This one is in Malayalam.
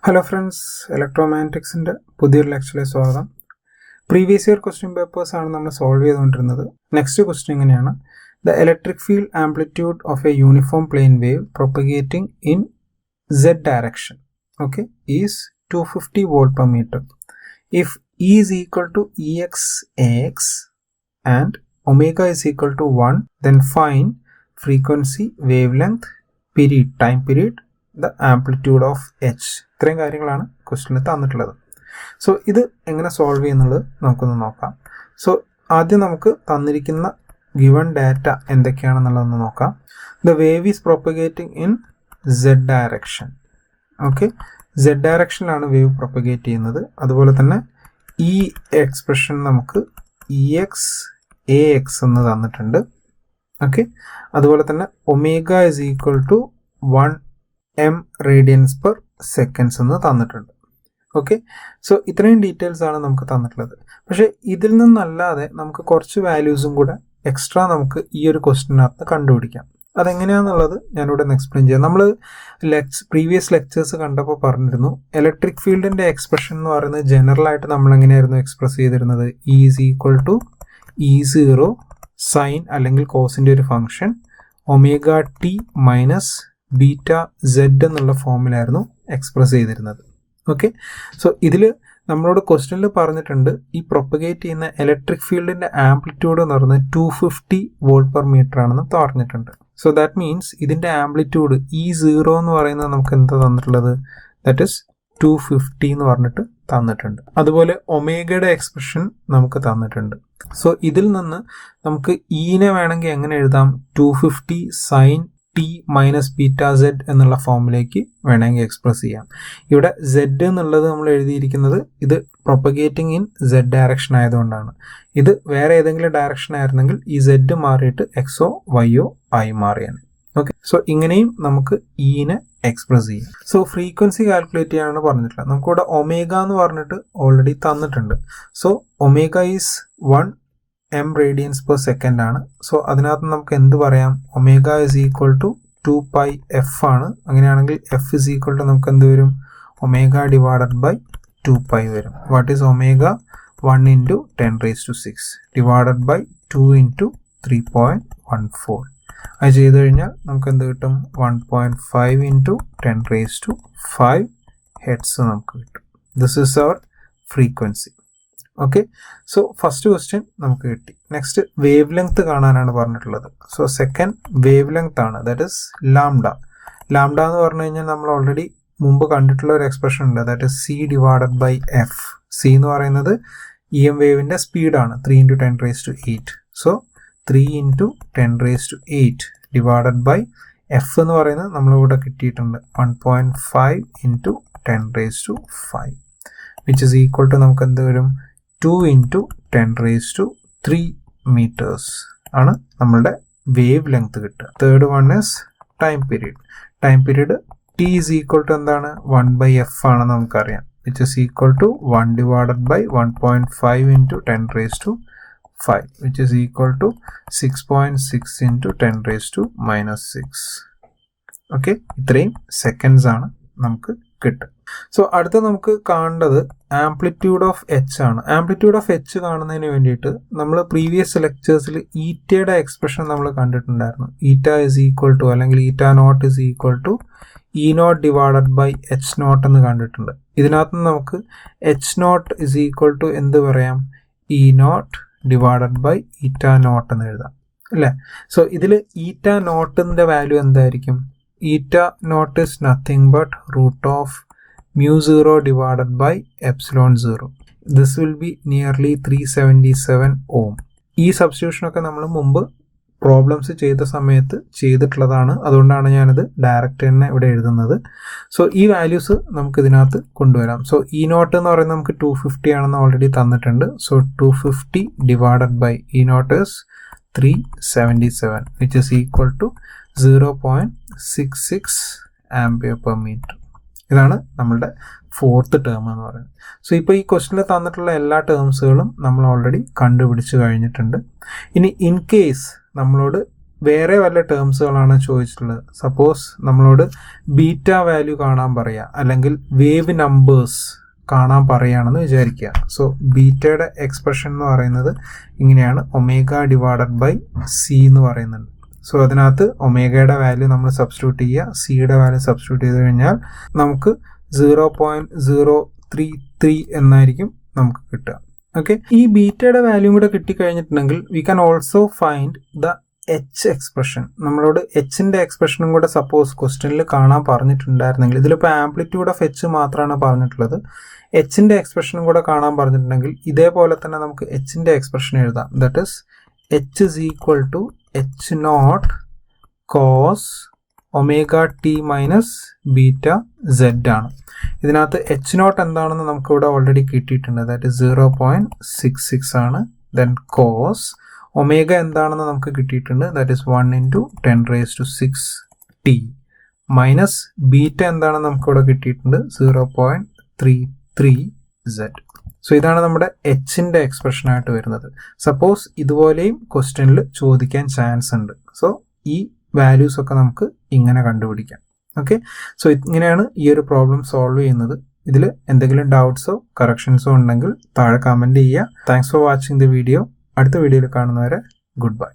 Hello friends, Electromagnetics in the പുതിയൊരു ലെക്ചറിലേക്ക് സ്വാഗതം. പ്രീവിയസ് ഇയർ ക്വസ്റ്റ്യൻ പേപ്പേഴ്സ് ആണ് നമ്മൾ സോൾവ് ചെയ്തുകൊണ്ടിരുന്നത്. നെക്സ്റ്റ് ക്വസ്റ്റ്യൻ ഇങ്ങനെയാണ്: The electric field amplitude of a uniform plane wave propagating in z direction, okay, is 250 volt per meter. If E is equal to EX and omega is equal to 1, then find frequency, wavelength, period, time period, the amplitude of h. ഇത്രയും കാര്യങ്ങളാണ് ക്വസ്റ്റ്യനിൽ തന്നിട്ടുള്ളത്. സോ ഇത് എങ്ങനെ സോൾവ് ചെയ്യുന്നുള്ളത് നമുക്കൊന്ന് നോക്കാം. സോ ആദ്യം നമുക്ക് തന്നിരിക്കുന്ന ഗിവൺ ഡാറ്റ എന്തൊക്കെയാണെന്നുള്ളതൊന്ന് നോക്കാം. The wave is propagating in z direction. Okay, z ഡയറക്ഷനിലാണ് വേവ് പ്രൊപ്പഗേറ്റ് ചെയ്യുന്നത്. അതുപോലെ തന്നെ ഈ എക്സ്പ്രഷൻ നമുക്ക് EX എന്ന് തന്നിട്ടുണ്ട്. ഓക്കെ, അതുപോലെ തന്നെ omega is equal to 1m radians per seconds എന്ന് തന്നിട്ടുണ്ട്. ഓക്കെ, സോ ഇത്രയും ഡീറ്റെയിൽസ് ആണ് നമുക്ക് തന്നിട്ടുള്ളത്. പക്ഷേ ഇതിൽ നിന്നല്ലാതെ നമുക്ക് കുറച്ച് വാല്യൂസും കൂടെ എക്സ്ട്രാ നമുക്ക് ഈ ഒരു ക്വസ്റ്റ്യനകത്ത് കണ്ടുപിടിക്കാം. അതെങ്ങനെയാണെന്നുള്ളത് ഞാനിവിടെ ഒന്ന് എക്സ്പ്ലെയിൻ ചെയ്യാം. നമ്മൾ പ്രീവിയസ് ലെക്ചേഴ്സ് കണ്ടപ്പോൾ പറഞ്ഞിരുന്നു, ഇലക്ട്രിക് ഫീൽഡിൻ്റെ എക്സ്പ്രഷൻ എന്ന് പറയുന്നത് ജനറൽ ആയിട്ട് നമ്മൾ എങ്ങനെയായിരുന്നു എക്സ്പ്രസ് ചെയ്തിരുന്നത്? E is equal to E0 sine അല്ലെങ്കിൽ കോസിൻ്റെ ഒരു function omega T minus beta Z എന്നുള്ള ഫോമിലായിരുന്നു എക്സ്പ്രസ് ചെയ്തിരുന്നത്. ഓക്കെ, സോ ഇതിൽ നമ്മളോട് ക്വസ്റ്റ്യനിൽ പറഞ്ഞിട്ടുണ്ട് ഈ പ്രൊപ്പഗേറ്റ് ചെയ്യുന്ന ഇലക്ട്രിക് ഫീൽഡിൻ്റെ ആംപ്ലിറ്റ്യൂഡ് എന്ന് പറയുന്നത് 250 വോൾട്ട് പെർ മീറ്റർ ആണെന്ന് പറഞ്ഞിട്ടുണ്ട്. സോ ദാറ്റ് മീൻസ് ഇതിൻ്റെ ആംപ്ലിറ്റ്യൂഡ് E0 എന്ന് പറയുന്നത് നമുക്ക് എന്താ തന്നിട്ടുള്ളത്? ദാറ്റ് ഇസ് 250 എന്ന് പറഞ്ഞിട്ട് തന്നിട്ടുണ്ട്. അതുപോലെ ഒമേഗയുടെ എക്സ്പ്രഷൻ നമുക്ക് തന്നിട്ടുണ്ട്. സോ ഇതിൽ നിന്ന് നമുക്ക് ഈനെ വേണമെങ്കിൽ എങ്ങനെ എഴുതാം? 250 sine T minus beta Z എന്നുള്ള ഫോമിലേക്ക് വേണമെങ്കിൽ എക്സ്പ്രസ് ചെയ്യാം. ഇവിടെ സെഡ് എന്നുള്ളത് നമ്മൾ എഴുതിയിരിക്കുന്നത് ഇത് പ്രൊപ്പഗേറ്റിംഗ് ഇൻ സെഡ് ഡയറക്ഷൻ ആയതുകൊണ്ടാണ്. ഇത് വേറെ ഏതെങ്കിലും ഡയറക്ഷൻ ആയിരുന്നെങ്കിൽ ഈ സെഡ് മാറിയിട്ട് എക്സോ വൈയോ ആയി മാറിയാണ്. ഓക്കെ, സോ ഇങ്ങനെയും നമുക്ക് ഈനെ എക്സ്പ്രസ് ചെയ്യാം. സോ ഫ്രീക്വൻസി കാൽക്കുലേറ്റ് ചെയ്യാനാണ് പറഞ്ഞിട്ടുള്ളത്. നമുക്കിവിടെ ഒമേഗ എന്ന് പറഞ്ഞിട്ട് ഓൾറെഡി തന്നിട്ടുണ്ട്. So omega is 1m radians per second ആണ്. സോ അതിനകത്ത് നമുക്ക് എന്ത് പറയാം? Omega is equal to 2πf ആണ്. അങ്ങനെയാണെങ്കിൽ f ഇസ് ഈക്വൽ ടു നമുക്ക് എന്ത് വരും? ഒമേഗ ഡിവൈഡഡ് ബൈ 2π വരും. What is omega? 1 into 10⁶ divided by 2 into 3.14. അത് ചെയ്ത് കഴിഞ്ഞാൽ നമുക്ക് എന്ത് കിട്ടും? 1.5 ഇൻറ്റു 10⁵ ഹെഡ്സ് നമുക്ക് കിട്ടും. This is our frequency. Okay, so first question നമുക്ക് കിട്ടി. നെക്സ്റ്റ് വേവ് ലെങ്ത് കാണാനാണ് പറഞ്ഞിട്ടുള്ളത്. സോ സെക്കൻഡ് വേവ് ലെങ്ത് ആണ്, ദാറ്റ് ഇസ് ലാംഡ. ലാംഡ എന്ന് പറഞ്ഞു കഴിഞ്ഞാൽ നമ്മൾ ഓൾറെഡി മുമ്പ് കണ്ടിട്ടുള്ള ഒരു എക്സ്പ്രഷൻ ഉണ്ട്, that is C divided by F. C എന്ന് പറയുന്നത് EM വേവിൻ്റെ സ്പീഡാണ്, 3 into 10⁸. So 3 into 10⁸ divided by F എന്ന് പറയുന്നത് നമ്മളിവിടെ കിട്ടിയിട്ടുണ്ട് 1.5 into 10⁵, which is equal to നമുക്ക് എന്ത് വരും? 2 ഇൻറ്റു 10⁵ മീറ്റേഴ്സ് ആണ് നമ്മളുടെ വേവ് ലെങ്ത് കിട്ടുക. Third one is time period. Time period T is equal to എന്താണ്? 1/f ആണെന്ന് നമുക്കറിയാം, which is equal to 1 divided by 1.5 into 10⁵, which is equal to 6.6 into 10⁻⁻⁶. Okay, ഇത്രയും സെക്കൻഡ്സ് ആണ് നമുക്ക് കിട്ടുക. സോ അടുത്ത നമുക്ക് കാണേണ്ടത് ആംപ്ലിറ്റ്യൂഡ് ഓഫ് എച്ച് ആണ്. ആംപ്ലിറ്റ്യൂഡ് ഓഫ് എച്ച് കാണുന്നതിന് വേണ്ടിയിട്ട് നമ്മൾ പ്രീവിയസ് ലെക്ചേഴ്സിൽ ഈറ്റയുടെ എക്സ്പ്രഷൻ നമ്മൾ കണ്ടിട്ടുണ്ടായിരുന്നു. ഈറ്റ ഇസ് ഈക്വൽ ടു അല്ലെങ്കിൽ eta naught is equal to E0 divided by H0 എന്ന് കണ്ടിട്ടുണ്ട്. ഇതിനകത്ത് നമുക്ക് H0 ഇസ് ഈക്വൽ ടു എന്ത് പറയാം? E0 ഡിവൈഡഡ് ബൈ ഈറ്റ നോട്ട് എന്ന് എഴുതാം, അല്ലേ? സോ ഇതിൽ ഈറ്റ നോട്ടിൻ്റെ വാല്യൂ എന്തായിരിക്കും? Eta naught is nothing but √μ0 divided by ε0. This will be nearly 377 ohm. ഈ സബ്സ്റ്റിറ്റ്യൂഷനൊക്കെ നമ്മൾ മുമ്പ് പ്രോബ്ലംസ് ചെയ്ത സമയത്ത് ചെയ്തിട്ടുള്ളതാണ്. അതുകൊണ്ടാണ് ഞാനിത് ഡയറക്റ്റ് തന്നെ ഇവിടെ എഴുതുന്നത്. സോ ഈ വാല്യൂസ് നമുക്ക് ഇതിനകത്ത് കൊണ്ടുവരാം. സോ E0 എന്ന് പറയുന്നത് നമുക്ക് 250 ആണെന്ന് ഓൾറെഡി തന്നിട്ടുണ്ട്. So 250 divided by E0 is 377, which is equal to 0.66 ampere per metre. ഇതാണ് നമ്മളുടെ ഫോർത്ത് ടേം എന്ന് പറയുന്നത്. സോ ഇപ്പോൾ ഈ ക്വസ്റ്റ്യനിൽ തന്നിട്ടുള്ള എല്ലാ ടേംസുകളും നമ്മൾ ഓൾറെഡി കണ്ടുപിടിച്ച് കഴിഞ്ഞിട്ടുണ്ട്. ഇനി ഇൻ കേസ് നമ്മളോട് വേറെ വല്ല ടേംസുകളാണ് ചോദിച്ചിട്ടുള്ളത്. സപ്പോസ് നമ്മളോട് ബീറ്റ വാല്യൂ കാണാൻ പറയുക, അല്ലെങ്കിൽ വേവ് നമ്പേഴ്സ് കാണാൻ പറയുകയാണെന്ന് വിചാരിക്കുക. സോ ബീറ്റയുടെ എക്സ്പ്രഷൻ എന്ന് പറയുന്നത് ഇങ്ങനെയാണ്, ഒമേഗ ഡിവൈഡഡ് ബൈ സി എന്ന് പറയുന്നുണ്ട്. സോ അതിനകത്ത് ഒമേഗയുടെ വാല്യൂ നമ്മൾ സബ്സ്റ്റിറ്റ്യൂട്ട് ചെയ്യുക, സിയുടെ വാല്യൂ സബ്സ്റ്റിറ്റ്യൂട്ട് ചെയ്ത് കഴിഞ്ഞാൽ നമുക്ക് 0.033 എന്നായിരിക്കും നമുക്ക് കിട്ടുക. ഓക്കെ, ഈ ബീറ്റയുടെ വാല്യൂ കൂടെ കിട്ടിക്കഴിഞ്ഞിട്ടുണ്ടെങ്കിൽ we can also find the H expression. നമ്മളോട് എച്ചിൻ്റെ എക്സ്പ്രഷനും കൂടെ സപ്പോസ് ക്വസ്റ്റ്യനിൽ കാണാൻ പറഞ്ഞിട്ടുണ്ടായിരുന്നെങ്കിൽ, ഇതിലിപ്പോൾ ആംപ്ലിറ്റ്യൂഡ് ഓഫ് എച്ച് മാത്രമാണ് പറഞ്ഞിട്ടുള്ളത്, എച്ചിൻ്റെ എക്സ്പ്രഷനും കൂടെ കാണാൻ പറഞ്ഞിട്ടുണ്ടെങ്കിൽ ഇതേപോലെ തന്നെ നമുക്ക് എച്ചിൻ്റെ എക്സ്പ്രഷൻ എഴുതാം. That is H is equal to H naught cos omega T minus beta Z ആണ്. ഇതിനകത്ത് എച്ച് നോട്ട് എന്താണെന്ന് നമുക്കിവിടെ ഓൾറെഡി കിട്ടിയിട്ടുണ്ട്, ദാറ്റ് ഇസ് 0.66 ആണ്. ദെൻ കോസ് ഒമേഗ എന്താണെന്ന് നമുക്ക് കിട്ടിയിട്ടുണ്ട്, that is 1 × 10⁻⁶t minus beta എന്താണെന്ന് നമുക്കിവിടെ കിട്ടിയിട്ടുണ്ട് 0.33z. സോ ഇതാണ് നമ്മുടെ എച്ചിൻ്റെ എക്സ്പ്രഷൻ ആയിട്ട് വരുന്നത്. സപ്പോസ് ഇതുപോലെയും ക്വസ്റ്റ്യനിൽ ചോദിക്കാൻ ചാൻസ് ഉണ്ട്. സോ ഈ വാല്യൂസ് ഒക്കെ നമുക്ക് ഇങ്ങനെ കണ്ടുപിടിക്കാം. ഓക്കെ, സോ ഇങ്ങനെയാണ് ഈ ഒരു പ്രോബ്ലം സോൾവ് ചെയ്യുന്നത്. ഇതിൽ എന്തെങ്കിലും ഡൗട്ട്സോ കറക്ഷൻസോ ഉണ്ടെങ്കിൽ താഴെ കമൻറ്റ് ചെയ്യുക. Thanks for watching the video. അടുത്ത വീഡിയോയിൽ കാണുന്നവരെ ഗുഡ് ബൈ.